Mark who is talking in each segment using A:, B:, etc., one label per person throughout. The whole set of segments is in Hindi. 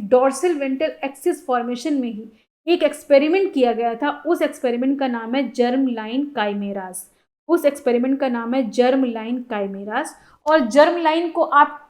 A: डोर्सल वेंट्रल एक्सिस फॉर्मेशन में ही एक एक्सपेरिमेंट किया गया था। उस एक्सपेरिमेंट का नाम है जर्म लाइन काइमेरास। उस एक्सपेरिमेंट का नाम है जर्म लाइन काइमेरास। और जर्म लाइन को आप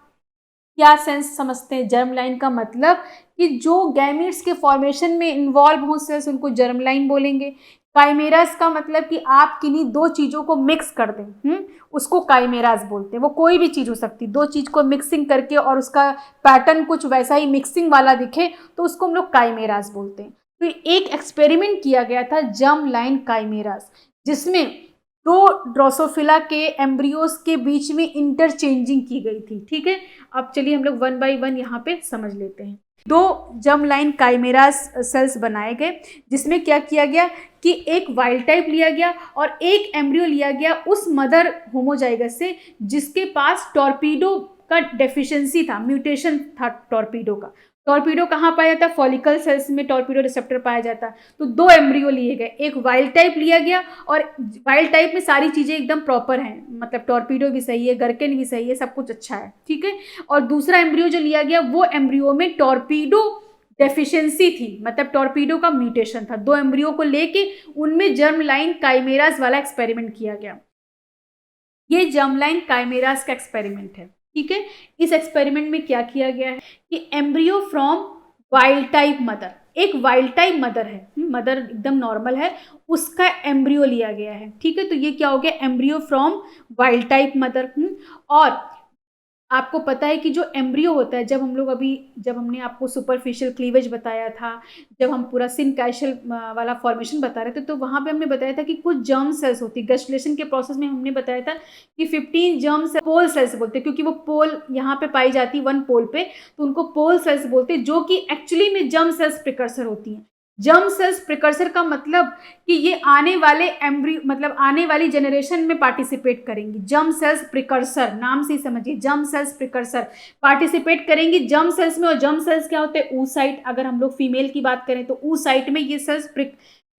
A: क्या सेंस समझते हैं? जर्म लाइन का मतलब कि जो गैमीट्स के फॉर्मेशन में इन्वॉल्व हो सेल्स, उनको जर्म लाइन बोलेंगे। काइमेरास का मतलब कि आप किन्हीं दो चीज़ों को मिक्स कर दें, उसको काइमेरास बोलते हैं। वो कोई भी चीज़ हो सकती है, दो चीज़ को मिक्सिंग करके और उसका पैटर्न कुछ वैसा ही मिक्सिंग वाला दिखे तो उसको हम लोग काइमेरास बोलते हैं। तो एक एक्सपेरिमेंट किया गया था जर्म लाइन काइमेरास, जिसमें दो ड्रोसोफिला के एम्ब्रियोज के बीच में इंटरचेंजिंग की गई थी। ठीक है, अब चलिए हम लोग वन बाय वन यहाँ पे समझ लेते हैं। दो जर्म लाइन काइमेरास सेल्स बनाए गए, जिसमें क्या किया गया कि एक वाइल्ड टाइप लिया गया और एक एम्ब्रियो लिया गया उस मदर होमोजाइगस से जिसके पास टॉर्पीडो का डेफिशिएंसी था, म्यूटेशन था टॉर्पीडो का। टॉर्पीडो कहाँ पाया जाता है? फॉलिकल सेल्स में टॉर्पीडो रिसेप्टर पाया जाता है। तो दो एम्ब्रियो लिए गए, एक वाइल्ड टाइप लिया गया और वाइल्ड टाइप में सारी चीज़ें एकदम प्रॉपर हैं, मतलब टॉर्पीडो भी सही है, गर्केन भी सही है, सब कुछ अच्छा है। ठीक है, और दूसरा एम्ब्रियो जो लिया गया वो एम्ब्रियो में टॉर्पीडो डेफिशिएंसी थी, मतलब टॉर्पीडो का म्यूटेशन था। दो एम्ब्रियो को लेके उनमें जर्म लाइन काइमेरास वाला एक्सपेरिमेंट किया गया। ये जर्म लाइन काइमेरास का एक्सपेरिमेंट है। ठीक है, इस एक्सपेरिमेंट में क्या किया गया है कि embryo from wild type mother, एक वाइल्ड टाइप मदर है, मदर एकदम नॉर्मल है, उसका एम्ब्रियो लिया गया है। ठीक है, तो ये क्या हो गया? Embryo from wild type mother. और आपको पता है कि जो एम्ब्रियो होता है, जब हमने आपको सुपरफिशियल क्लीवेज बताया था, जब हम पूरा सिनकाइशल वाला फॉर्मेशन बता रहे थे, तो वहाँ पे हमने बताया था कि कुछ जर्म सेल्स होती है। गस्टुलेशन के प्रोसेस में हमने बताया था कि 15 जर्म सेल्स पोल सेल्स बोलते हैं, क्योंकि वो पोल यहाँ पे पाई जाती है वन पोल पे, तो उनको पोल सेल्स बोलते हैं, जो कि एक्चुअली में जर्म सेल्स प्रिकर्सर होती हैं। जर्म सेल्स प्रिकर्सर का मतलब कि ये आने वाले एम्ब्रियो, मतलब आने वाली जनरेशन में पार्टिसिपेट करेंगी। जर्म सेल्स प्रिकर्सर, नाम से ही समझिए, जर्म सेल्स प्रिकर्सर पार्टिसिपेट करेंगी जर्म सेल्स में। और जर्म सेल्स क्या होते हैं? ऊसाइट, अगर हम लोग फीमेल की बात करें तो ऊसाइट में ये सेल्स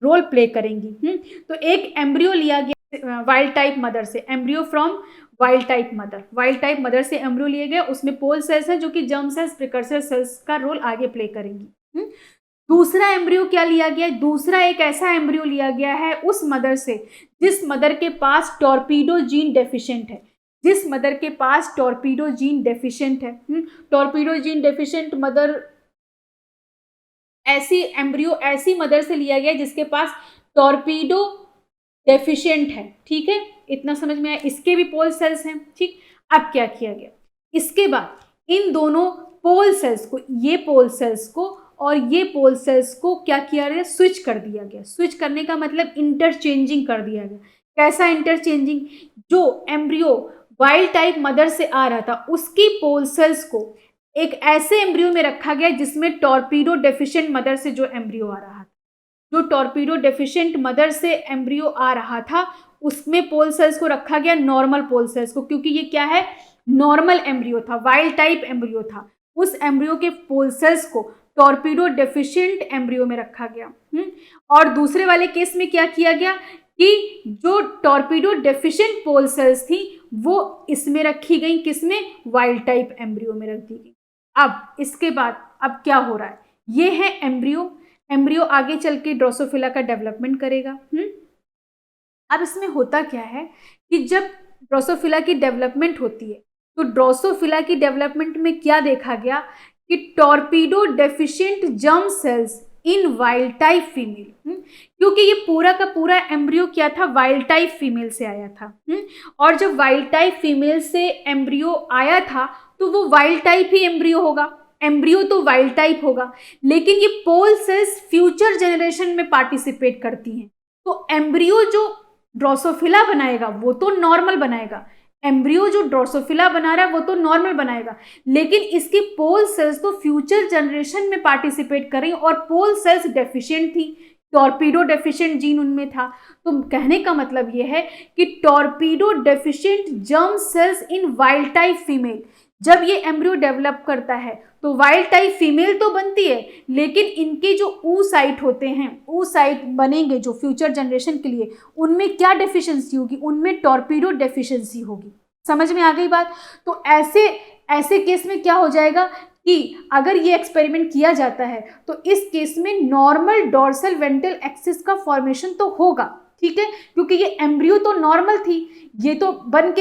A: रोल प्ले करेंगी। तो एक एम्ब्रियो लिया गया वाइल्ड टाइप मदर से, embryo from wild type mother, wild type mother से एम्ब्रियो लिए गए, उसमें पोल सेल्स हैं जो कि जर्म सेल्स प्रिकर्सर सेल्स का रोल आगे प्ले करेंगी। दूसरा एम्ब्रियो क्या लिया गया? दूसरा एक ऐसा एम्ब्रियो लिया गया है उस मदर से जिस मदर के पास टॉर्पीडो जीन डेफिशिएंट है, जिस मदर के पास टॉर्पीडो जीन डेफिशिएंट है। टॉर्पीडो जीन डेफिशिएंट मदर, ऐसी एम्ब्रियो ऐसी मदर से लिया गया जिसके पास टॉर्पीडो डेफिशिएंट है। ठीक है, इतना समझ में आया? इसके भी पोल सेल्स हैं। ठीक, अब क्या किया गया? इसके बाद इन दोनों पोल सेल्स को, ये पोल सेल्स को और ये पोल सेल्स को क्या किया गया? स्विच कर दिया गया। स्विच करने का मतलब इंटरचेंजिंग कर दिया गया। कैसा इंटरचेंजिंग? जो एम्ब्रियो वाइल्ड टाइप मदर से आ रहा था उसकी पोल सेल्स को एक ऐसे एम्ब्रियो में रखा गया जिसमें टॉर्पीडो डेफिशिएंट मदर से जो एम्ब्रियो आ रहा था, जो टॉर्पीडो डेफिशिएंट मदर से एम्ब्रियो आ रहा था, उसमें पोल सेल्स को रखा गया नॉर्मल पोल सेल्स को, क्योंकि ये क्या है? नॉर्मल एम्ब्रियो था, वाइल्ड टाइप एम्ब्रियो था। उस एम्ब्रियो के पोल सेल्स को टॉर्पीडो डेफिशिएंट एम्ब्रियो में रखा गया। और दूसरे वाले केस में क्या किया गया कि जो टॉर्पीडो डेफिशिएंट पोल सेल्स थी वो इसमें रखी गई, किसमें? वाइल्ड टाइप एम्ब्रियो में रख दी गई। अब इसके बाद अब क्या हो रहा है? ये है एम्ब्रियो। एम्ब्रियो आगे चल के ड्रोसोफिला का डेवलपमेंट करेगा। अब इसमें होता क्या है कि जब ड्रोसोफिला की डेवलपमेंट होती है तो ड्रोसोफिला की डेवलपमेंट में क्या देखा गया कि टॉर्पीडो डेफिशिएंट जर्म सेल्स इन वाइल्ड टाइप फीमेल, क्योंकि ये पूरा का पूरा एम्ब्रियो क्या था? वाइल्ड टाइप फीमेल से आया था। और जब वाइल्ड टाइप फीमेल से एम्ब्रियो आया था तो वो वाइल्ड टाइप ही एम्ब्रियो होगा, एम्ब्रियो तो वाइल्ड टाइप होगा, लेकिन ये पोल सेल्स फ्यूचर जनरेशन में पार्टिसिपेट करती हैं। तो एम्ब्रियो जो ड्रोसोफिला बनाएगा वो तो नॉर्मल बनाएगा, एम्ब्रियो जो ड्रोसोफिला बना रहा है वो तो नॉर्मल बनाएगा, लेकिन इसकी पोल सेल्स तो फ्यूचर जनरेशन में पार्टिसिपेट कर रही और पोल सेल्स डेफिशिएंट थी, टॉर्पीडो डेफिशिएंट जीन उनमें था। तो कहने का मतलब ये है कि टॉर्पीडो डेफिशिएंट जर्म सेल्स इन वाइल्ड टाइप फीमेल, जब ये एम्ब्रियो डेवलप करता है तो वाइल्ड टाइप फीमेल तो बनती है, लेकिन इनके जो oocyte होते हैं, oocyte बनेंगे जो फ्यूचर जनरेशन के लिए, उनमें क्या डेफिशिएंसी होगी? उनमें टॉर्पीडो डेफिशिएंसी होगी। समझ में आ गई बात? तो ऐसे केस में क्या हो जाएगा कि अगर ये एक्सपेरिमेंट किया जाता है तो इस केस में नॉर्मल डोर्सल वेंट्रल एक्सिस का फॉर्मेशन तो होगा, ठीक है, क्योंकि ये एम्ब्रियो तो नॉर्मल थी, ये तो बन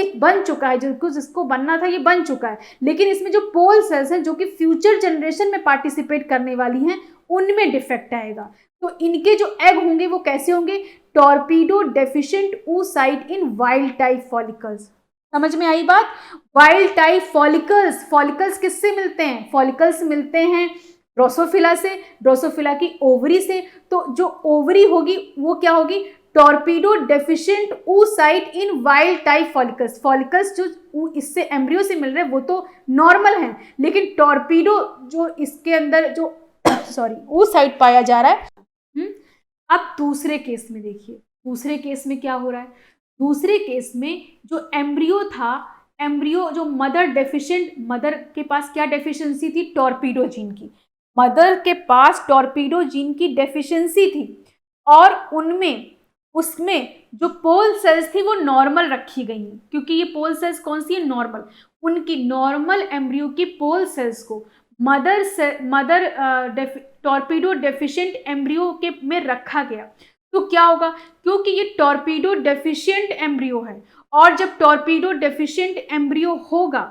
A: चुका है, जिसको बनना था ये बन चुका है, लेकिन इसमें जो पोल सेल्स हैं जो कि फ्यूचर जनरेशन में पार्टिसिपेट करने वाली हैं उनमें डिफेक्ट आएगा। तो इनके जो एग होंगे वो कैसे होंगे, टॉर्पीडो डेफिशिएंट oocyte इन वाइल्ड टाइप फॉलिकल्स। समझ में आई बात? वाइल्ड टाइप फॉलिकल्स, फॉलिकल्स किससे मिलते हैं, फॉलिकल्स मिलते हैं ड्रोसोफिला से, ड्रोसोफिला की ओवरी से। तो जो ओवरी होगी वो क्या होगी, टॉर्पीडो डेफिशिएंट oocyte इन वाइल्ड टाइप फॉलिकल्स। फॉलिकल्स जो इससे एम्ब्रियो से मिल रहे हैं वो तो नॉर्मल हैं, लेकिन टॉर्पीडो जो इसके अंदर जो सॉरी oocyte पाया जा रहा है। अब दूसरे केस में देखिए, दूसरे केस में क्या हो रहा है, दूसरे केस में जो एम्ब्रियो था, एम्ब्रियो जो मदर डेफिशिएंट, मदर के पास क्या डेफिशिएंसी थी, टॉर्पीडो जीन की, मदर के पास टॉर्पीडो जीन की डेफिशिएंसी थी, और उसमें जो पोल सेल्स थी वो नॉर्मल रखी गई हैं, क्योंकि ये पोल सेल्स कौन सी है, नॉर्मल। उनकी नॉर्मल एम्ब्रियो की पोल सेल्स को टॉर्पीडो डेफिशिएंट एम्ब्रियो के में रखा गया। तो क्या होगा, क्योंकि ये टॉर्पीडो डेफिशिएंट एम्ब्रियो है, और जब टॉर्पीडो डेफिशिएंट एम्ब्रियो होगा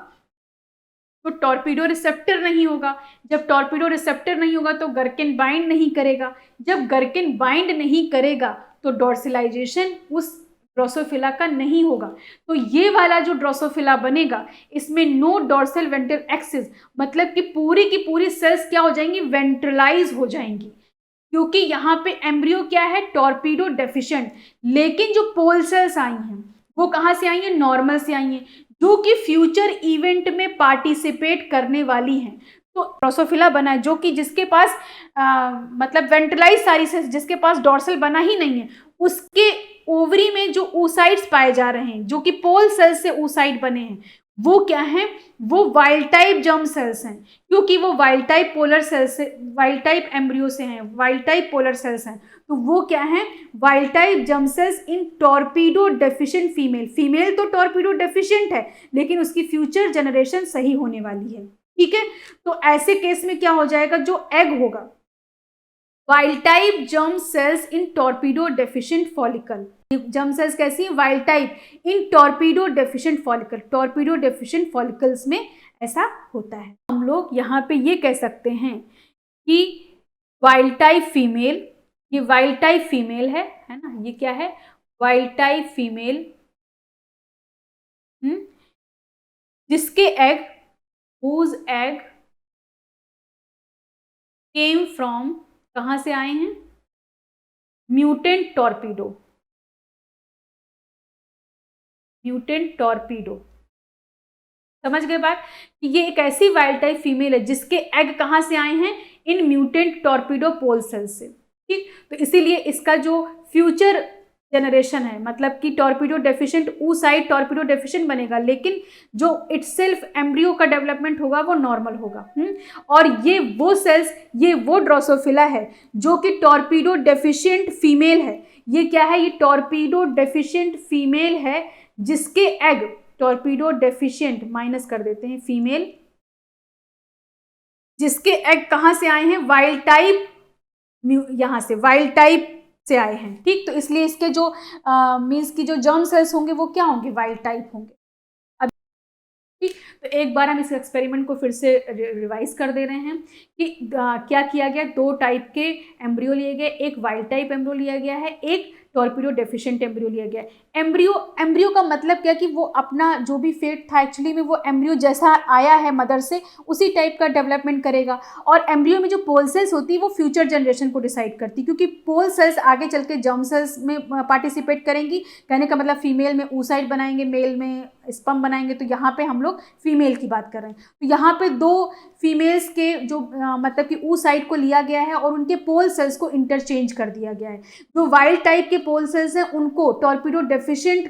A: तो टॉर्पीडो रिसेप्टर नहीं होगा, जब टॉर्पीडो रिसेप्टर नहीं होगा तो गर्किन बाइंड नहीं करेगा, जब गर्किन बाइंड नहीं करेगा तो डॉर्सलाइजेशन उस ड्रोसोफिला का नहीं होगा। तो ये वाला जो ड्रोसोफिला बनेगा इसमें नो डोर्सल वेंट्रल एक्सिस, मतलब कि पूरी की पूरी सेल्स क्या हो जाएंगी, वेंट्रलाइज हो जाएंगी, क्योंकि यहाँ पे एम्ब्रियो क्या है, टॉर्पीडो डेफिशिएंट। लेकिन जो पोल सेल्स आई हैं वो कहाँ से आई हैं, नॉर्मल से आई हैं, जो कि फ्यूचर इवेंट में पार्टिसिपेट करने वाली हैं। तो ड्रोसोफिला बना है जो कि जिसके पास मतलब वेंट्रलाइज सारी सेल्स, जिसके पास डोर्सल बना ही नहीं है, उसके ओवरी में जो oocytes पाए जा रहे हैं जो कि पोल सेल्स से oocyte बने हैं, वो क्या हैं, वो वाइल्ड टाइप जर्म सेल्स हैं, क्योंकि वो वाइल्ड टाइप पोलर सेल्स से, वाइल्ड टाइप एम्ब्रियो से हैं, वाइल्ड टाइप पोलर सेल्स हैं। तो वो क्या है, wild type germ cells in torpedo deficient female. Female तो टॉर्पीडो डेफिशिएंट है, लेकिन उसकी फ्यूचर जनरेशन सही होने वाली है, ठीक है। तो ऐसे केस में क्या हो जाएगा, जो एग होगा, wild type germ cells in torpedo deficient follicle. Germ cells कैसी हैं, wild type in torpedo deficient follicle. Torpedo deficient follicles में ऐसा होता है। हम लोग यहाँ पे ये कह सकते हैं कि वाइल्ड टाइप फीमेल, ये वाइल्ड टाइप फीमेल है ना, ये क्या है, वाइल्ड टाइप फीमेल, जिसके egg, whose egg came from, कहाँ से आए हैं, म्यूटेंट टॉर्पीडो, म्यूटेंट टॉर्पीडो। समझ गए बात, कि ये एक ऐसी वाइल्ड टाइप फीमेल है जिसके एग कहाँ से आए हैं, इन म्यूटेंट टॉर्पीडो पोल सेल्स से, ठीक। तो इसीलिए इसका जो फ्यूचर जनरेशन है, मतलब कि torpedo deficient oocyte torpedo deficient बनेगा, लेकिन जो इटसेल्फ एम्ब्रियो का डेवलपमेंट होगा वो नॉर्मल होगा। और ये वो सेल्स, ये वो ड्रोसोफिला है जो कि टॉर्पीडो डेफिशिएंट फीमेल है। ये क्या है, ये टॉर्पीडो डेफिशिएंट फीमेल है जिसके एग, टॉर्पीडो डेफिशिएंट माइनस कर देते हैं फीमेल, जिसके एग कहाँ से आए हैं, वाइल्ड टाइप, यहाँ से वाइल्ड टाइप से आए हैं, ठीक। तो इसलिए इसके जो मीन्स की जो जर्म सेल्स होंगे वो क्या होंगे, वाइल्ड टाइप होंगे। अब ठीक, तो एक बार हम इस एक्सपेरिमेंट को फिर से रिवाइज कर दे रहे हैं कि क्या किया गया, दो टाइप के एम्ब्रियो लिए गए, एक वाइल्ड टाइप एम्ब्रियो लिया गया है, एक टॉर्पीडो डेफिशिएंट एम्ब्रियो लिया गया है। एम्ब्रियो का मतलब क्या कि वो अपना जो भी फेट था एक्चुअली में वो एम्ब्रियो जैसा आया है मदर से उसी टाइप का डेवलपमेंट करेगा। और एम्ब्रियो में जो पोल सेल्स होती है वो फ्यूचर जनरेशन को डिसाइड करती है, क्योंकि पोल सेल्स आगे चल के जर्म सेल्स में पार्टिसिपेट करेंगी। कहने का मतलब फीमेल में oocyte बनाएंगे, मेल में स्पर्म बनाएंगे। तो यहाँ पे हम लोग फीमेल की बात कर रहे हैं। तो यहाँ पे दो फीमेल्स के जो मतलब कि oocyte को लिया गया है और उनके पोल सेल्स को इंटरचेंज कर दिया गया है। जो वाइल्ड टाइप के पोल सेल्स हैं उनको टॉर्पीडो डेफिशिएंट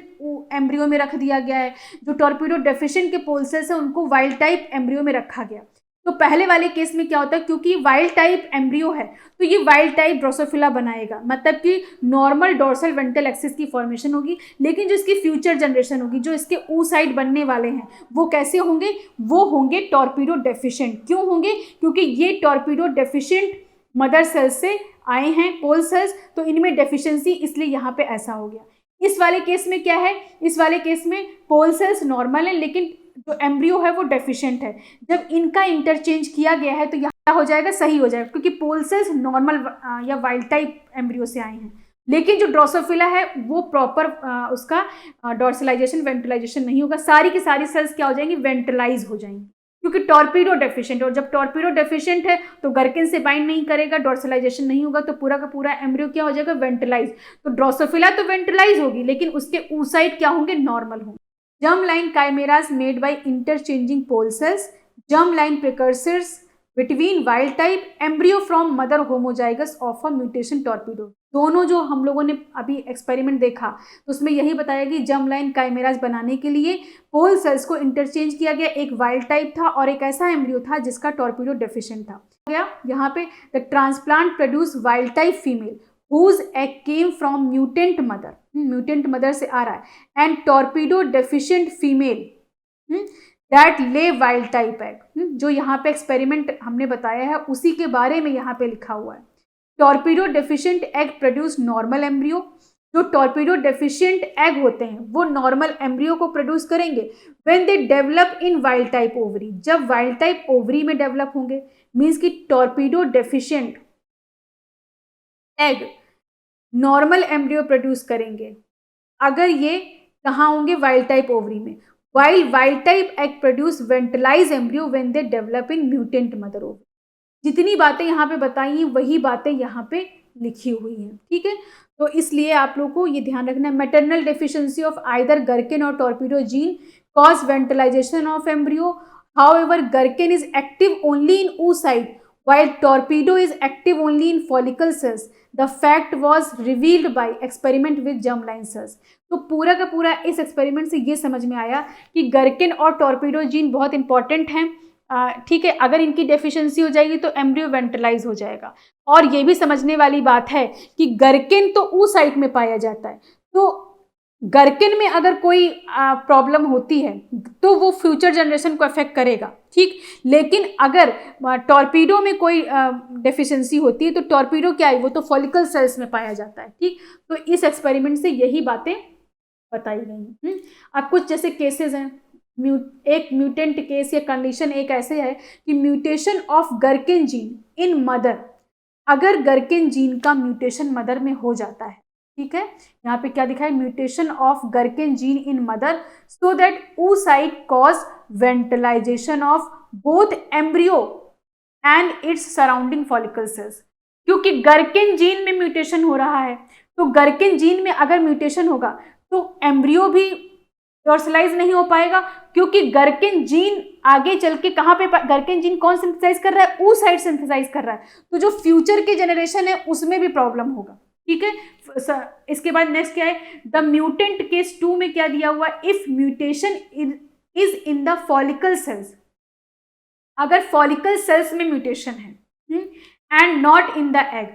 A: एम्ब्रियो में रख दिया गया है, जो टॉर्पीडो डेफिशिएंट के पोल सेल्स हैं उनको वाइल्ड टाइप एम्ब्रियो में रखा गया। तो पहले वाले केस में क्या होता है, क्योंकि वाइल्ड टाइप एम्ब्रियो है तो ये वाइल्ड टाइप ड्रोसोफिला बनाएगा, मतलब कि नॉर्मल डोर्सल वेंट्रल एक्सिस की फॉर्मेशन होगी। लेकिन जो इसकी फ्यूचर जनरेशन होगी, जो इसके oocyte बनने वाले हैं, वो कैसे होंगे, वो होंगे टॉर्पीडो डेफिशिएंट। क्यों होंगे, क्योंकि ये टॉर्पीडो डेफिशिएंट मदर सेल्स से आए हैं, पोल सेल्स, तो इनमें डेफिशिएंसी, इसलिए यहाँ पे ऐसा हो गया। इस वाले केस में क्या है, इस वाले केस में पोल सेल्स नॉर्मल है लेकिन जो एम्ब्रियो है वो डेफिशिएंट है। जब इनका इंटरचेंज किया गया है तो यहाँ हो जाएगा, सही हो जाएगा, क्योंकि पोल सेल्स नॉर्मल या वाइल्ड टाइप एम्ब्रियो से आए हैं। लेकिन जो ड्रोसोफिला है वो प्रॉपर उसका डॉर्सलाइजेशन वेंट्रलाइजेशन नहीं होगा, सारी की सारी सेल्स क्या हो जाएंगी, वेंट्रलाइज हो जाएंगी, क्योंकि टॉर्पीडो डेफिशिएंट। और जब टॉर्पीडो डेफिशिएंट है तो गर्किन से बाइंड नहीं करेगा, डॉर्सलाइजेशन नहीं होगा, तो पूरा का पूरा एम्ब्रियो क्या हो जाएगा, वेंट्रलाइज। तो ड्रोसोफिला तो वेंट्रलाइज होगी लेकिन उसके oocyte क्या होंगे, नॉर्मल होंगे। Germline chimeras made by interchanging pole cells, germline precursors between wild type embryo from mother homozygous of a mutation torpedo। दोनों जो हम लोगों ने अभी एक्सपेरिमेंट देखा तो उसमें यही बताया कि जर्मलाइन काइमेरास बनाने के लिए पोल सेल्स को इंटरचेंज किया गया, एक वाइल्ड टाइप था और एक ऐसा एम्ब्रियो था जिसका टॉर्पीडो डेफिशिएंट था। गया यहाँ पे the transplant produce wild type female whose egg came from mutant mother, mutant mother से आ रहा है, and torpedo deficient female that lay wild type egg। जो यहाँ पे एक्सपेरिमेंट हमने बताया है उसी के बारे में यहाँ पे लिखा हुआ है। Torpedo deficient egg produce normal embryo. जो टॉर्पीडो डेफिशिएंट एग होते हैं वो नॉर्मल एम्ब्रियो को प्रोड्यूस करेंगे when they develop in wild type ovary, जब वाइल्ड टाइप ओवरी में डेवलप होंगे। मीन्स कि torpedo deficient egg normal embryo produce करेंगे अगर ये कहाँ होंगे, वाइल्ड टाइप ओवरी में। Wild type egg produce वेंट्रलाइज embryo when they develop in mutant mother ovary. जितनी बातें यहाँ पे बताई हैं वही बातें यहाँ पे लिखी हुई हैं, ठीक है। तो इसलिए आप लोग को ये ध्यान रखना है, maternal deficiency of either gurken और torpedo gene cause ventralisation of embryo. However gurken is active only in oocyte while torpedo is active only in follicle cells. The fact was revealed by experiment with germline cells। तो पूरा का पूरा इस एक्सपेरिमेंट से ये समझ में आया कि गर्किन और टॉर्पीडो जीन बहुत इंपॉर्टेंट हैं, ठीक है। अगर इनकी डेफिशिएंसी हो जाएगी तो एम्ब्रियो वेंट्रलाइज हो जाएगा। और ये भी समझने वाली बात है कि गर्किन तो oocyte में पाया जाता है, तो गर्किन में अगर कोई प्रॉब्लम होती है तो वो फ्यूचर जनरेशन को अफेक्ट करेगा, ठीक। लेकिन अगर टॉर्पीडो में कोई डेफिशिएंसी होती है तो टॉर्पीडो क्या है, वो तो फॉलिकल सेल्स में पाया जाता है, ठीक। तो इस एक्सपेरिमेंट से यही बातें बताई गई। अब कुछ जैसे केसेस हैं, एक म्यूटेंट केस या कंडीशन एक ऐसे है कि mutation of gurken gene in mother. अगर गर्किन जीन का म्यूटेशन मदर में हो जाता है, ठीक है, यहाँ पे क्या दिखा है, mutation of gurken gene in mother so that oocyte cause ventralisation of both embryo and its surrounding follicle cells. क्योंकि गर्किन जीन में म्यूटेशन हो रहा है तो गर्किन जीन में अगर म्यूटेशन होगा तो एम्ब्रियो भी डॉर्सलाइज नहीं हो पाएगा, क्योंकि गर्किन जीन आगे चल के कहाँ पे, गर्किन जीन कौन सिंथेसाइज कर रहा है, oocyte सिंथेसाइज कर रहा है। तो जो फ्यूचर के जनरेशन है उसमें भी प्रॉब्लम होगा, ठीक है। इसके बाद नेक्स्ट क्या है, द म्यूटेंट केस 2 में क्या दिया हुआ, if mutation is in the follicle sales. अगर फॉलिकल सेल्स में म्यूटेशन है and not in the egg,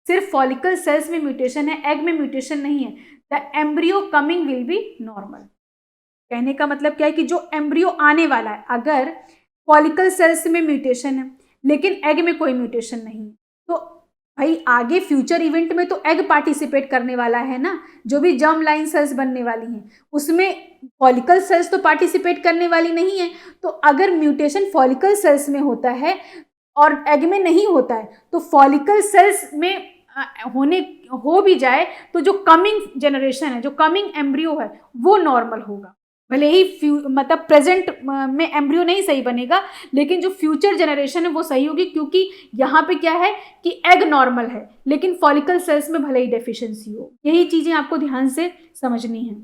A: सिर्फ फॉलिकल सेल्स में म्यूटेशन है, एग में म्यूटेशन नहीं है, the embryo coming will be normal. कहने का मतलब क्या है कि जो एम्ब्रियो आने वाला है, अगर फॉलिकल सेल्स में म्यूटेशन है लेकिन एग में कोई म्यूटेशन नहीं है, तो भाई आगे फ्यूचर इवेंट में तो एग पार्टिसिपेट करने वाला है ना, जो भी जर्म लाइन सेल्स बनने वाली हैं उसमें फॉलिकल सेल्स तो पार्टिसिपेट करने वाली नहीं है। तो अगर म्यूटेशन फॉलिकल सेल्स में होता है और एग में नहीं होता है तो फॉलिकल सेल्स में हो भी जाए तो जो कमिंग जनरेशन है, जो कमिंग एम्ब्रियो है वो नॉर्मल होगा। भले ही मतलब प्रेजेंट में एम्ब्रियो नहीं सही बनेगा लेकिन जो फ्यूचर जनरेशन है वो सही होगी, क्योंकि यहाँ पे क्या है कि एग नॉर्मल है लेकिन फॉलिकल सेल्स में भले ही डेफिशिएंसी हो। यही चीजें आपको ध्यान से समझनी है।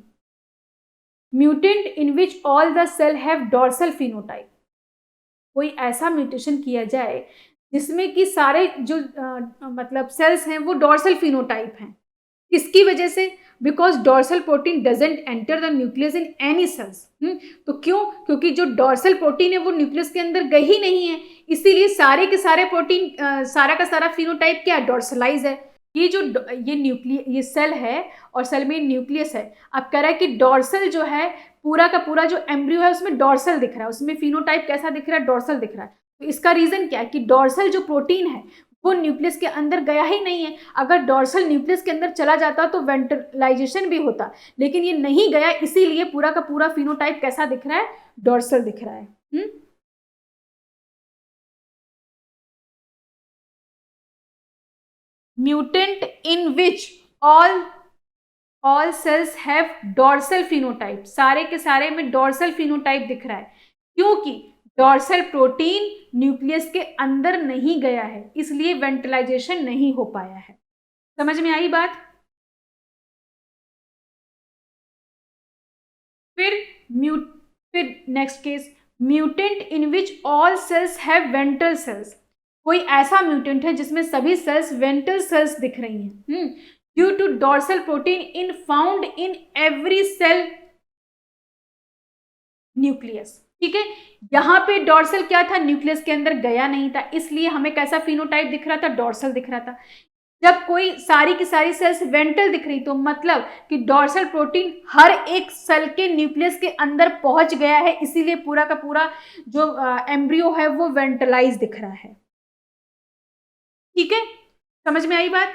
A: Mutant in which all the cell have dorsal phenotype. कोई ऐसा म्यूटेशन किया जाए जिसमें कि सारे जो मतलब सेल्स हैं वो डॉर्सल फिनोटाइप हैं। किसकी वजह से, because dorsal protein doesn't enter the nucleus in any cells. तो क्यों? क्योंकि जो डॉर्सल प्रोटीन है वो न्यूक्लियस के अंदर गई ही नहीं है, इसीलिए सारे के सारे प्रोटीन सारा का सारा फिनोटाइप क्या डॉर्सलाइज है। ये जो ये सेल है और सेल में न्यूक्लियस है। अब कह रहा है कि डॉर्सल जो है पूरा का पूरा जो एम्ब्रियो है उसमें डॉर्सल दिख रहा है, उसमें फिनोटाइप कैसा दिख रहा है? डॉर्सल दिख रहा है। तो इसका रीजन क्या है कि डॉर्सल जो प्रोटीन है वो न्यूक्लियस के अंदर गया ही नहीं है। अगर डॉर्सल न्यूक्लियस के अंदर चला जाता तो वेंट्रलाइजेशन भी होता, लेकिन ये नहीं गया, इसीलिए पूरा का पूरा फिनोटाइप कैसा दिख रहा है? डॉर्सल दिख रहा है। Mutant in which all cells have dorsal phenotype, सारे के सारे में डॉर्सल फिनोटाइप दिख रहा है, क्योंकि डॉर्सल प्रोटीन न्यूक्लियस के अंदर नहीं गया है, इसलिए वेंट्रलाइजेशन नहीं हो पाया है। समझ में आई बात? फिर next case, mutant in which all cells have ventral cells. कोई ऐसा म्यूटेंट है जिसमें सभी सेल्स वेंट्रल सेल्स दिख रही हैं, due to dorsal protein in found in every cell nucleus. ठीक है, यहां पे डॉर्सल क्या था? न्यूक्लियस के अंदर गया नहीं था, इसलिए हमें कैसा फिनोटाइप दिख रहा था? डॉर्सल दिख रहा था। जब कोई सारी की सारी सेल्स वेंट्रल दिख रही तो मतलब कि डॉर्सल प्रोटीन हर एक सेल के न्यूक्लियस के अंदर पहुंच गया है, इसीलिए पूरा का पूरा जो एम्ब्रियो है वो वेंट्रलाइज दिख रहा है। ठीक है, समझ में आई बात?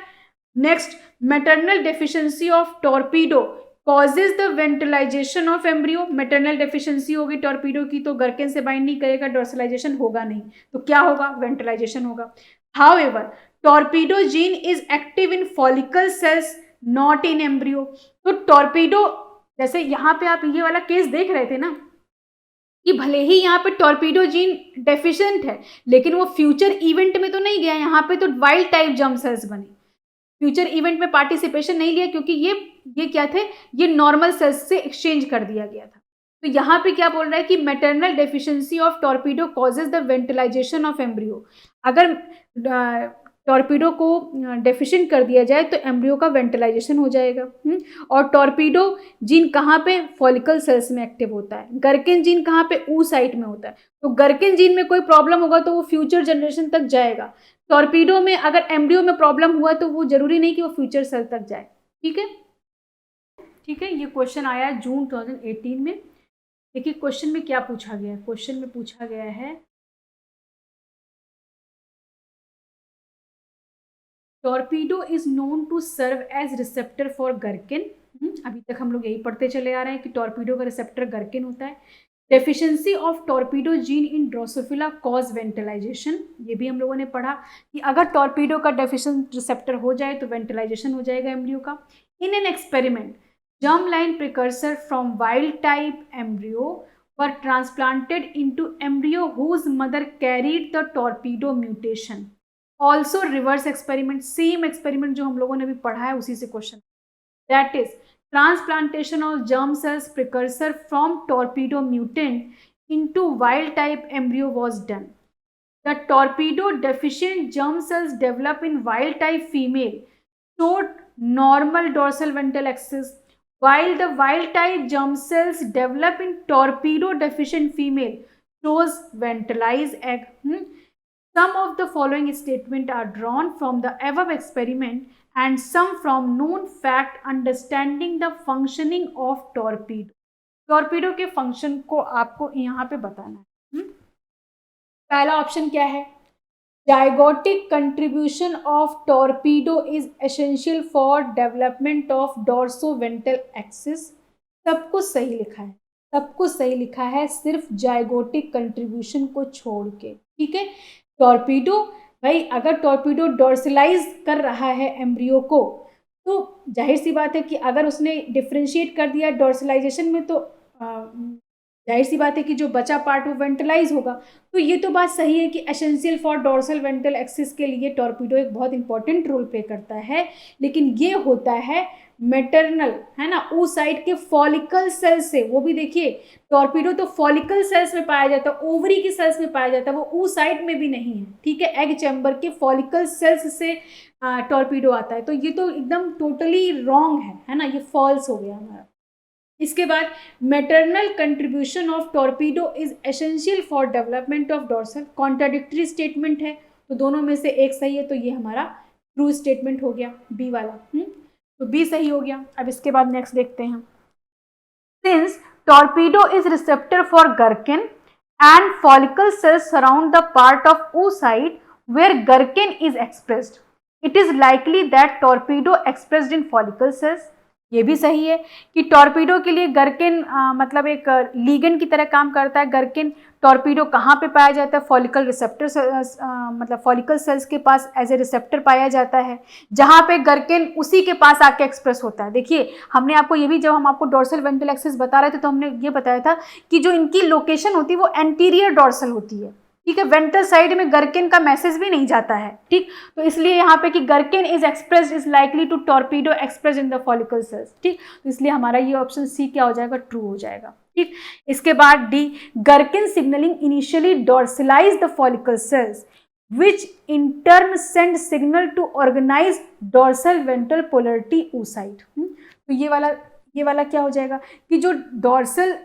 A: Next, maternal deficiency of torpedo causes the ventralisation of embryo. Maternal deficiency होगी टॉर्पीडो की तो गर्किन से बाइंड नहीं करेगा, डॉर्सलाइजेशन होगा नहीं, तो क्या होगा? वेंट्रलाइजेशन होगा। However torpedo gene is active in follicle sales not in embryo. तो टॉर्पीडो, जैसे यहाँ पे आप ये वाला केस देख रहे थे ना कि भले ही यहाँ पे टॉर्पीडो जीन डेफिशिएंट है, लेकिन वो फ्यूचर इवेंट में तो नहीं गया, यहाँ पे तो वाइल्ड टाइप जर्म सेल्स बने, फ्यूचर इवेंट में पार्टिसिपेशन नहीं लिया, क्योंकि ये क्या थे? ये नॉर्मल सेल्स से एक्सचेंज कर दिया गया था। तो यहाँ पे क्या बोल रहा है कि maternal deficiency of torpedo causes the ventralisation of embryo. अगर टॉर्पीडो को डेफिशिएंट कर दिया जाए तो एम्ब्रियो का वेंट्रलाइजेशन हो जाएगा। और टॉर्पीडो जीन कहाँ पे? फॉलिकल सेल्स में एक्टिव होता है। गर्किन जीन कहाँ पे? ऊ साइट में होता है। तो गर्किन जीन में कोई प्रॉब्लम होगा तो वो फ्यूचर जनरेशन तक जाएगा। टॉर्पीडो में अगर एम्ब्रियो में प्रॉब्लम हुआ तो वो जरूरी नहीं कि वो फ्यूचर सेल तक जाए। ठीक है, ठीक है, ये क्वेश्चन आया जून 2018 में। देखिए क्वेश्चन में क्या पूछा गया है। क्वेश्चन में पूछा गया है torpedo is known to serve as receptor for gurken. अभी तक हम लोग यही पढ़ते चले आ रहे हैं कि टॉर्पीडो का रिसेप्टर गर्किन होता है। Deficiency of torpedo gene in Drosophila cause ventralisation, ये भी हम लोगों ने पढ़ा कि अगर टॉर्पीडो का डेफिशिएंट रिसेप्टर हो जाए तो वेंट्रलाइजेशन हो जाएगा एम्ब्रियो का। In an experiment germline precursor from wild type embryo were transplanted into embryo whose mother carried the torpedo mutation. Also reverse experiment, same experiment जो हम लोगों ने भी पढ़ा है उसी से question, that is transplantation of germ cells precursor from torpedo mutant into wild type embryo was done. The torpedo deficient germ cells develop in wild type female showed normal dorsal ventral axis, while the wild type germ cells develop in torpedo deficient female shows ventralized egg. Some of the following statements are drawn from the above experiment and some from known fact understanding the functioning of torpedo. Torpedo के फंक्शन को आपको यहाँ पे बताना है। पहला ऑप्शन क्या है? Zygotic contribution of torpedo is essential for development of dorsoventral axis. सब कुछ सही लिखा है, सब कुछ सही लिखा है, सिर्फ जाइगोटिक कंट्रीब्यूशन को छोड़ के। ठीक है, टॉर्पीडो भाई अगर टॉर्पीडो डॉर्सलाइज कर रहा है एम्ब्रियो को तो जाहिर सी बात है कि अगर उसने डिफ्रेंशिएट कर दिया डॉर्सलाइजेशन में तो जाहिर सी बात है कि जो बचा पार्ट वो वेंटलाइज होगा। तो ये तो बात सही है कि essential for dorsal ventral axis के लिए टॉर्पीडो एक बहुत इंपॉर्टेंट रोल प्ले करता है, लेकिन ये होता है मैटरनल, है ना, ऊ साइड के फॉलिकल सेल से। वो भी देखिए, टॉर्पीडो तो फॉलिकल सेल्स में पाया जाता है, ओवरी की सेल्स में पाया जाता है, वो ऊ साइड में भी नहीं है, ठीक है। एग चैम्बर के फॉलिकल सेल्स से टॉर्पीडो आता है। तो ये तो एकदम टोटली रॉन्ग है ना, ये फॉल्स हो गया हमारा। इसके बाद maternal contribution of torpedo is essential for development of dorsal, contradictory statement है, तो दोनों में से एक सही है, तो ये हमारा ट्रू स्टेटमेंट हो गया बी वाला। तो बी सही हो गया। अब इसके बाद नेक्स्ट देखते हैं। Since torpedo is receptor for gurken and follicle cells surround the part of oocyte where gurken is expressed, it is likely that torpedo expressed in follicle cells. ये भी सही है कि टॉर्पीडो के लिए गर्किन मतलब एक लीगेंड की तरह काम करता है। गर्किन टॉर्पीडो कहाँ पे पाया जाता है? फॉलिकल रिसेप्टर, मतलब फॉलिकल सेल्स के पास एज ए रिसेप्टर पाया जाता है, जहाँ पे गर्किन उसी के पास आके एक्सप्रेस होता है। देखिए, हमने आपको ये भी, जब हम आपको डोर्सल वेंट्रल एक्सिस बता रहे थे तो हमने ये बताया था कि जो इनकी लोकेशन होती है वो एंटीरियर डोर्सल होती है, ठीक है। वेंट्रल साइड में गर्किन का मैसेज भी नहीं जाता है, ठीक। तो इसलिए यहाँ पे कि gurken is expressed is likely to torpedo express in the follicle cells, ठीक। तो इसलिए हमारा ये ऑप्शन सी क्या हो जाएगा? ट्रू हो जाएगा, ठीक। इसके बाद D, gurken signalling initially डोर्सलाइज the follicle cells which in turn send signal to organise dorsal ventral polarity oocyte। तो ये वाला क्या हो जाएगा कि जो डोर्सल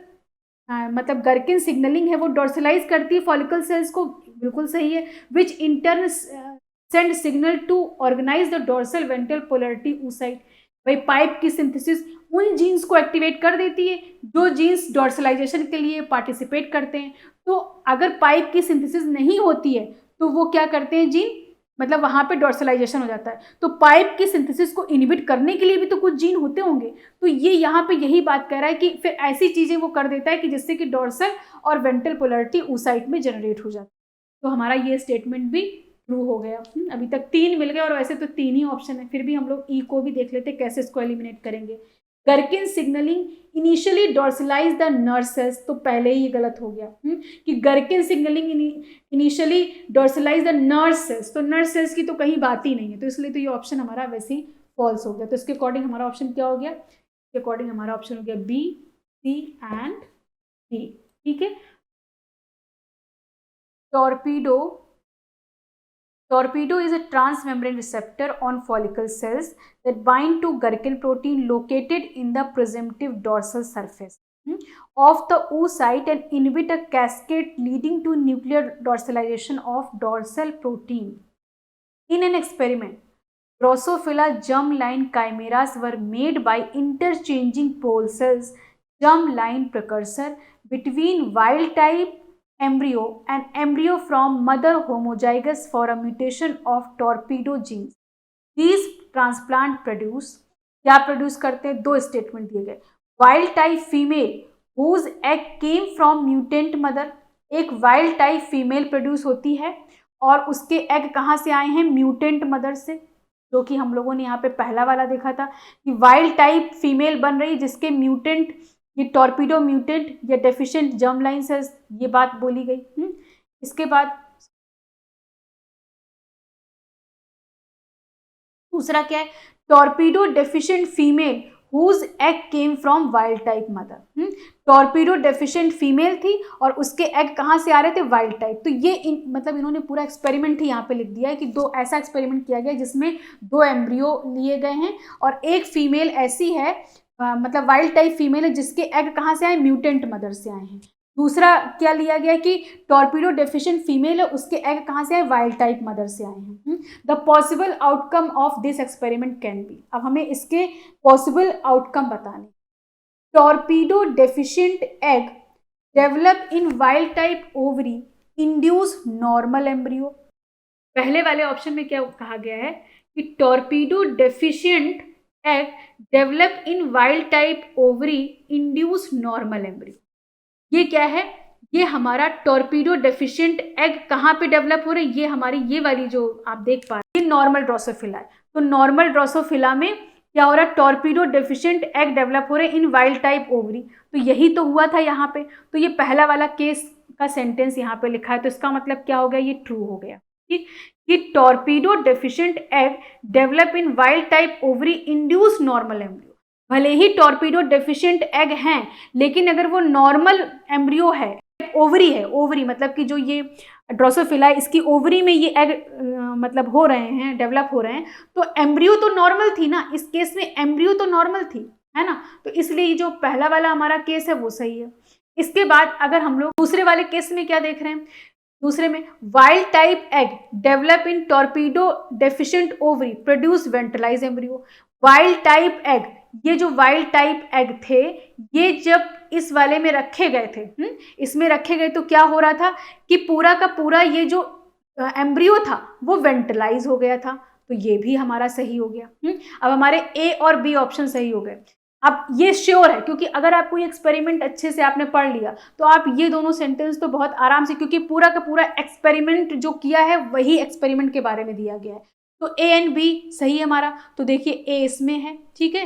A: मतलब गर्किन सिग्नलिंग है वो डोर्सलाइज करती है फॉलिकल सेल्स को, बिल्कुल सही है। Which in turn send signal to organise the dorsal ventral polarity oocyte। भाई पाइप की सिंथेसिस उन जीन्स को एक्टिवेट कर देती है जो जीन्स डोर्सलाइजेशन के लिए पार्टिसिपेट करते हैं। तो अगर पाइप की सिंथेसिस नहीं होती है तो वो क्या करते हैं जीन, मतलब वहाँ पे डोर्सलाइजेशन हो जाता है। तो पाइप की सिंथेसिस को इनहिबिट करने के लिए भी तो कुछ जीन होते होंगे। तो ये यहाँ पे यही बात कर रहा है कि फिर ऐसी चीज़ें वो कर देता है कि जिससे कि डोर्सल और वेंट्रल पोलरिटी oocyte में जनरेट हो जाती है। तो हमारा ये स्टेटमेंट भी ट्रू हो गया। अभी तक 3 मिल गए, और वैसे तो 3 ही ऑप्शन है, फिर भी हम लोग ई को भी देख लेते कैसे इसको एलिमिनेट करेंगे। Gurken signalling initially डोर्सलाइज the nerve cells, तो पहले ही गलत हो गया कि gurken signalling initially डोर्सलाइज the nerve cells, तो नर्व सेल्स की तो कहीं बात ही नहीं है, तो इसलिए तो ये ऑप्शन हमारा वैसे ही फॉल्स हो गया। तो इसके अकॉर्डिंग हमारा ऑप्शन क्या हो गया? इसके अकॉर्डिंग हमारा ऑप्शन हो गया बी, सी एंड डी, ठीक है। Torpedo is a transmembrane receptor on follicle cells that bind to Gherkin protein located in the presumptive dorsal surface of the oocyte and inhibit a cascade leading to nuclear dorsalization of dorsal protein. In an experiment, Drosophila germline chimeras were made by interchanging pole cells germline precursor between wild type embryo and embryo from mother homozygous for a mutation of torpedo genes. These transplant produce, क्या प्रोड्यूस करते हैं? 2 स्टेटमेंट दिए गए। Wild type female whose egg came from mutant mother, एक वाइल्ड टाइप फीमेल प्रोड्यूस होती है और उसके एग कहाँ से आए हैं? म्यूटेंट मदर से, जो कि हम लोगों ने यहाँ पे पहला वाला देखा था कि वाइल्ड टाइप फीमेल बन रही जिसके म्यूटेंट, ये टॉर्पीडो म्यूटेंट या डेफिशिएंट जर्मलाइन सेल्स, ये बात बोली गई। इसके बाद दूसरा क्या है? Torpedo deficient female whose egg came from wild type mother। Torpedo deficient female थी और उसके एग कहाँ से आ रहे थे? Wild type. तो ये मतलब इन्होंने पूरा एक्सपेरिमेंट ही यहाँ पे लिख दिया है कि 2 ऐसा एक्सपेरिमेंट किया गया जिसमें 2 एम्ब्रियो लिए गए हैं और एक फीमेल ऐसी है मतलब वाइल्ड टाइप फीमेल है जिसके एग कहाँ से आए? म्यूटेंट मदर से आए हैं। दूसरा क्या लिया गया कि टॉर्पीडो डेफिशिएंट फीमेल है, उसके एग कहाँ से आए? वाइल्ड टाइप मदर से आए हैं। The possible outcome of this experiment can be, अब हमें इसके पॉसिबल आउटकम बताने। Torpedo deficient egg develop in wild type ovary induce normal embryo. पहले वाले ऑप्शन में क्या कहा गया है कि torpedo deficient egg develop in wild type ovary induce normal embryo. ये क्या है? ये हमारा टॉर्पीडो डेफिशिएंट एग कहाँ पे डेवलप हो रहे हैं? ये हमारी ये वाली जो आप देख पा रहे हैं, ये नॉर्मल ड्रोसोफिला है। तो नॉर्मल ड्रोसोफिला में क्या हो रहा है, टॉर्पीडो डेफिशिएंट एग डेवलप हो रहे इन वाइल्ड टाइप ओवरी। तो यही तो हुआ था यहाँ पे। तो ये पहला वाला केस का सेंटेंस यहाँ पे लिखा है, तो इसका मतलब क्या हो गया, ये ट्रू हो गया। ठीक, कि torpedo deficient egg develop in wild type ovary induce normal embryo. भले ही टॉर्पीडो डेफिशिएंट एग हैं, लेकिन अगर वो नॉर्मल एम्ब्रियो है, ओवरी है, ओवरी मतलब कि जो ये ड्रोसोफिला इसकी ओवरी में ये एग मतलब हो रहे हैं, डेवलप हो रहे हैं, तो एम्ब्रियो तो नॉर्मल थी ना, इस केस में एम्ब्रियो तो नॉर्मल थी, है ना। तो इसलिए जो पहला वाला हमारा केस है वो सही है। इसके बाद अगर हम लोग दूसरे वाले केस में क्या देख रहे हैं, दूसरे में wild type egg develop in torpedo deficient ovary produce वेंट्रलाइज embryo. Wild type egg, ये जो वाइल्ड टाइप एग थे, ये जब इस वाले में रखे गए थे, इसमें रखे गए, तो क्या हो रहा था कि पूरा का पूरा ये जो एम्ब्रियो था वो वेंट्रलाइज हो गया था। तो ये भी हमारा सही हो गया। अब हमारे ए और बी ऑप्शन सही हो गए। अब ये श्योर है, क्योंकि अगर आपको ये एक्सपेरिमेंट अच्छे से आपने पढ़ लिया तो आप ये दोनों सेंटेंस तो बहुत आराम से, क्योंकि पूरा का पूरा एक्सपेरिमेंट जो किया है वही एक्सपेरिमेंट के बारे में दिया गया है। तो ए एंड बी सही है हमारा। तो देखिए ए इसमें है, ठीक है,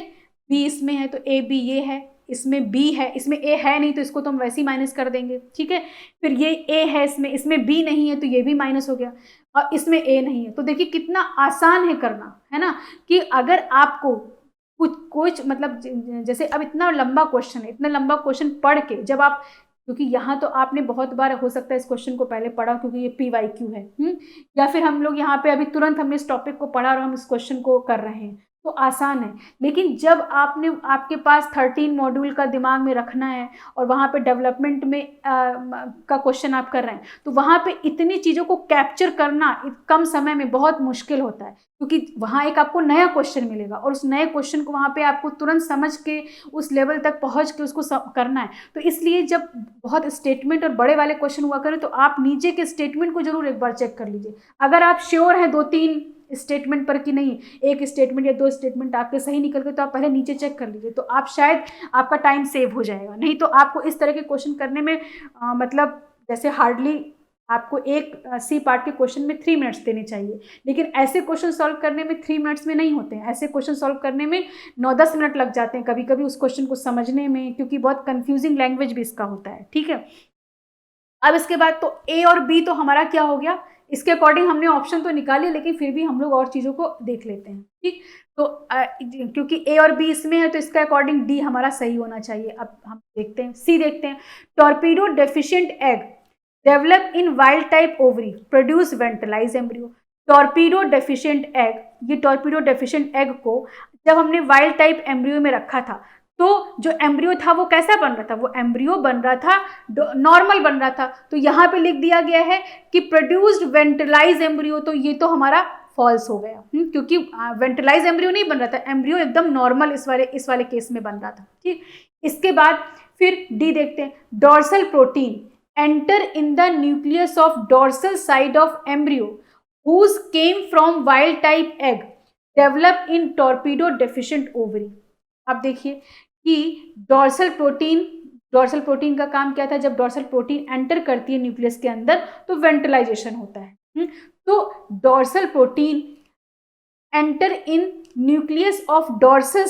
A: बी इसमें है, तो ए बी ये है, इसमें बी है, इसमें ए है नहीं तो इसको तो हम वैसे ही माइनस कर देंगे, ठीक है। फिर ये ए है, इसमें बी नहीं है तो ये भी माइनस हो गया, और इसमें ए नहीं है। तो देखिए कितना आसान है करना, है ना, कि अगर आपको कुछ मतलब जैसे अब इतना लंबा क्वेश्चन है, इतना लंबा क्वेश्चन पढ़ के जब आप, क्योंकि यहाँ तो आपने बहुत बार हो सकता है इस क्वेश्चन को पहले पढ़ा, क्योंकि ये PYQ है, या फिर हम लोग यहाँ पे अभी तुरंत हमने इस टॉपिक को पढ़ा और हम इस क्वेश्चन को कर रहे हैं, तो आसान है। लेकिन जब आपके पास 13 मॉड्यूल का दिमाग में रखना है और वहाँ पे डेवलपमेंट में का क्वेश्चन आप कर रहे हैं, तो वहाँ पे इतनी चीज़ों को कैप्चर करना कम समय में बहुत मुश्किल होता है, क्योंकि वहाँ एक आपको नया क्वेश्चन मिलेगा और उस नए क्वेश्चन को वहाँ पे आपको तुरंत समझ के उस लेवल तक पहुँच के उसको करना है। तो इसलिए जब बहुत स्टेटमेंट और बड़े वाले क्वेश्चन हुआ करें तो आप नीचे के स्टेटमेंट को जरूर एक बार चेक कर लीजिए। अगर आप श्योर हैं 2-3 स्टेटमेंट पर कि नहीं, एक स्टेटमेंट या 2 स्टेटमेंट आपके सही निकल गए, तो आप पहले नीचे चेक कर लीजिए, तो आप शायद आपका टाइम सेव हो जाएगा। नहीं तो आपको इस तरह के क्वेश्चन करने में मतलब जैसे हार्डली आपको एक सी पार्ट के क्वेश्चन में 3 मिनट्स देने चाहिए, लेकिन ऐसे क्वेश्चन सॉल्व करने में 3 मिनट्स में नहीं होते हैं। ऐसे क्वेश्चन सॉल्व करने में 9-10 मिनट लग जाते हैं कभी कभी उस क्वेश्चन को समझने में, क्योंकि बहुत कंफ्यूजिंग लैंग्वेज भी इसका होता है, ठीक है। अब इसके बाद तो ए और बी तो हमारा क्या हो गया, इसके अकॉर्डिंग हमने ऑप्शन तो निकाले, लेकिन फिर भी हम लोग और चीज़ों को देख लेते हैं, ठीक। तो क्योंकि ए और बी इसमें है तो इसके अकॉर्डिंग डी हमारा सही होना चाहिए। अब हम देखते हैं सी, देखते हैं, torpedo deficient egg develop in wild type ovary produce वेंट्रलाइज embryo. Torpedo deficient egg, ये टॉर्पीडो डेफिशिएंट एग को जब हमने वाइल्ड टाइप एम्ब्रियो में रखा था, तो जो एम्ब्रियो था वो कैसा बन रहा था, वो एम्ब्रियो बन रहा था नॉर्मल बन रहा था। तो यहाँ पे लिख दिया गया है कि प्रोड्यूस्ड वेंट्रलाइज एम्ब्रियो, तो ये तो हमारा फॉल्स हो गया, क्योंकि वेंट्रलाइज एम्ब्रियो नहीं बन रहा था, एम्ब्रियो एकदम नॉर्मल इस वाले केस में बन रहा था, ठीक। इसके बाद फिर डी देखते हैं, dorsal protein enter in the nucleus of dorsal side of embryo whose came from wild type egg develop in torpedo deficient ovary। अब देखिए कि डॉर्सल प्रोटीन का काम क्या था, जब डॉर्सल प्रोटीन एंटर करती है न्यूक्लियस के अंदर तो वेंट्रलाइजेशन होता है। तो dorsal protein enter in nucleus of dorsal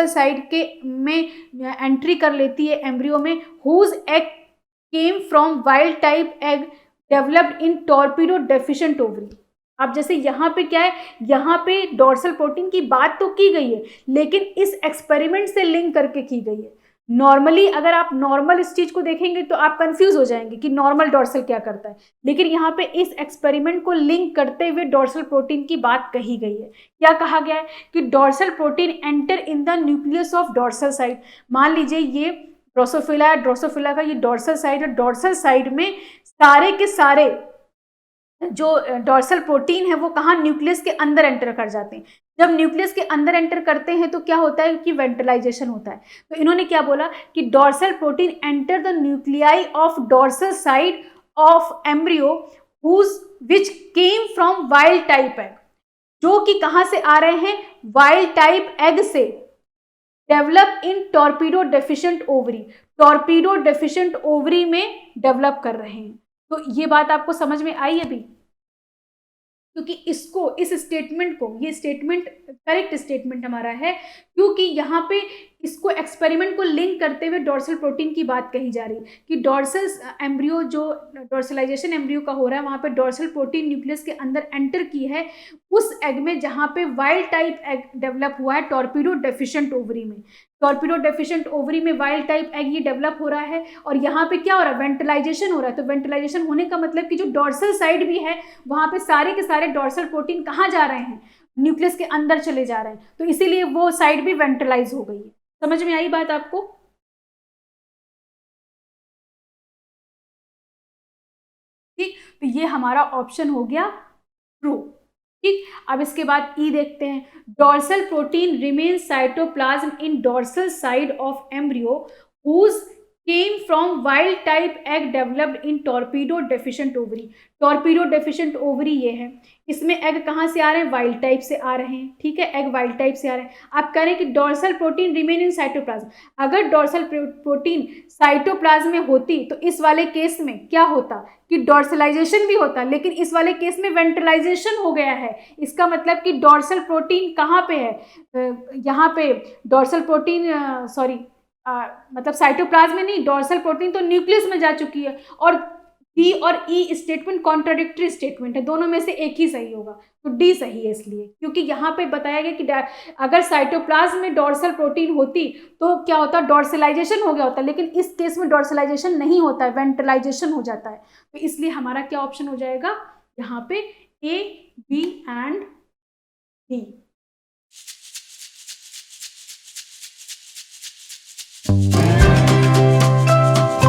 A: side के में एंट्री कर लेती है एम्ब्रियो में, whose egg came from wild type egg developed in torpedo deficient ovary. अब जैसे यहाँ पे क्या है, यहाँ पे डॉर्सल प्रोटीन की बात तो की गई है, लेकिन इस एक्सपेरिमेंट से लिंक करके की गई है। नॉर्मली अगर आप नॉर्मल इस चीज को देखेंगे तो आप कंफ्यूज हो जाएंगे कि नॉर्मल डॉर्सल क्या करता है, लेकिन यहाँ पे इस एक्सपेरिमेंट को लिंक करते हुए डॉर्सल प्रोटीन की बात कही गई है। क्या कहा गया है कि dorsal protein enter in the nucleus of dorsal side. मान लीजिए ये ड्रोसोफिला का ये डॉर्सल साइड है, डॉर्सल साइड में सारे के सारे जो डॉर्सल प्रोटीन है वो कहाँ, न्यूक्लियस के अंदर एंटर कर जाते हैं। जब न्यूक्लियस के अंदर एंटर करते हैं तो क्या होता है कि वेंट्रलाइजेशन होता है। तो इन्होंने क्या बोला कि dorsal protein enter the nuclei of dorsal side of embryo which came from wild type egg, जो कि कहाँ से आ रहे हैं, वाइल्ड टाइप एग से, develop in torpedo deficient ovary, torpedo deficient ovary में डेवलप कर रहे हैं। तो ये बात आपको समझ में आई अभी। क्योंकि इसको, इस स्टेटमेंट को, ये स्टेटमेंट करेक्ट स्टेटमेंट हमारा है, क्योंकि यहाँ पे इसको एक्सपेरिमेंट को लिंक करते हुए डॉर्सल प्रोटीन की बात कही जा रही है कि डॉर्सल एम्ब्रियो, जो डॉर्सलाइजेशन एम्ब्रियो का हो रहा है, वहाँ पे डॉर्सल प्रोटीन न्यूक्लियस के अंदर एंटर की है उस एग में जहाँ पे वाइल्ड टाइप एग डेवलप हुआ है टॉर्पीडो डेफिशिएंट ओवरी में। टॉर्पीडो डेफिशिएंट ओवरी में वाइल्ड टाइप एग ये डेवलप हो रहा है और यहाँ पे क्या हो रहा है, वेंटिलाइजेशन हो रहा है। तो वेंटिलाइजेशन होने का मतलब कि जो डॉर्सल साइड भी है वहाँ पे सारे के सारे डॉर्सल प्रोटीन कहाँ जा रहे हैं, न्यूक्लियस के अंदर चले जा रहे हैं, तो इसीलिए वो साइड भी वेंटिलाइज हो गई है। समझ में आई बात आपको? ठीक, तो ये हमारा ऑप्शन हो गया ट्रू। ठीक, अब इसके बाद ई देखते हैं। Dorsal protein remain cytoplasm in dorsal side of embryo whose came from wild type egg developed in torpedo deficient ovary. Torpedo deficient ovary ये है, इसमें एग कहाँ से आ रहे हैं, वाइल्ड टाइप से आ रहे हैं। ठीक है, एग वाइल्ड टाइप से आ रहे हैं। आप कह रहे हैं कि dorsal protein remain in cytoplasm, अगर डॉर्सल प्रोटीन साइटोप्लाज्म में होती तो इस वाले केस में क्या होता कि डॉर्सलाइजेशन भी होता, लेकिन इस वाले केस में वेंटिलाइजेशन हो गया है। इसका मतलब कि डॉर्सल प्रोटीन कहाँ पे है, यहाँ पे डॉर्सल प्रोटीन, सॉरी मतलब साइटोप्लाज्म में नहीं, डॉर्सल प्रोटीन तो न्यूक्लियस में जा चुकी है। और डी और ई स्टेटमेंट कॉन्ट्राडिक्टरी स्टेटमेंट है, दोनों में से एक ही सही होगा, तो डी सही है इसलिए, क्योंकि यहाँ पे बताया गया कि अगर साइटोप्लाज्म में डॉर्सल प्रोटीन होती तो क्या होता, डॉर्सलाइजेशन हो गया होता, लेकिन इस केस में डॉर्सलाइजेशन नहीं होता है, वेंटिलाइजेशन हो जाता है। तो इसलिए हमारा क्या ऑप्शन हो जाएगा यहाँ पे, ए, बी एंड डी।